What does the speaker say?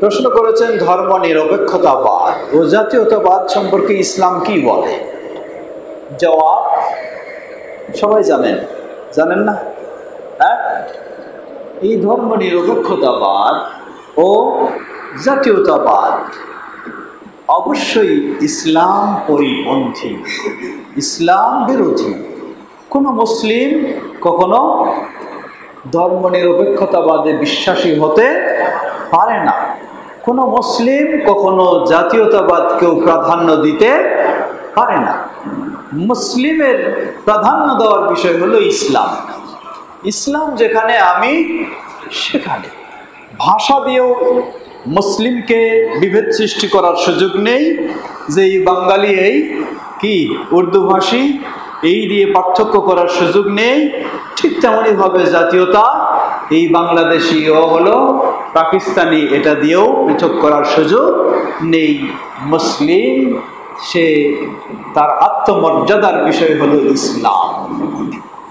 প্রশ্ন করেছেন ধর্ম নিরপেক্ষতাবাদ ও জাতীয়তাবাদ সম্পর্কে ইসলাম কি বলে। জবাব সবাই জানেন, জানেন না? হ্যাঁ, এই ধর্ম নিরপেক্ষতাবাদ ও জাতীয়তাবাদ অবশ্যই ইসলাম পরিপন্থী, ইসলাম বিরোধী। কোনো মুসলিম কখনো ধর্ম নিরপেক্ষতাবাদে বিশ্বাসী হতে পারে না। কোনো মুসলিম কখনো জাতীয়তাবাদকেও প্রাধান্য দিতে পারে না। মুসলিমের প্রাধান্য দেওয়ার বিষয় হলো ইসলাম। ইসলাম যেখানে আমি সেখানে। ভাষা দিয়েও মুসলিমকে বিভেদ সৃষ্টি করার সুযোগ নেই, যে এই বাঙালি এই কি উর্দু ভাষী, এই দিয়ে পার্থক্য করার সুযোগ নেই। ঠিক তেমনইভাবে জাতীয়তা, এই বাংলাদেশি ও হলো পাকিস্তানি, এটা দিয়েও পৃথক করার সুযোগ নেই। মুসলিম সে তার আত্মমর্যাদার বিষয় হলো ইসলাম।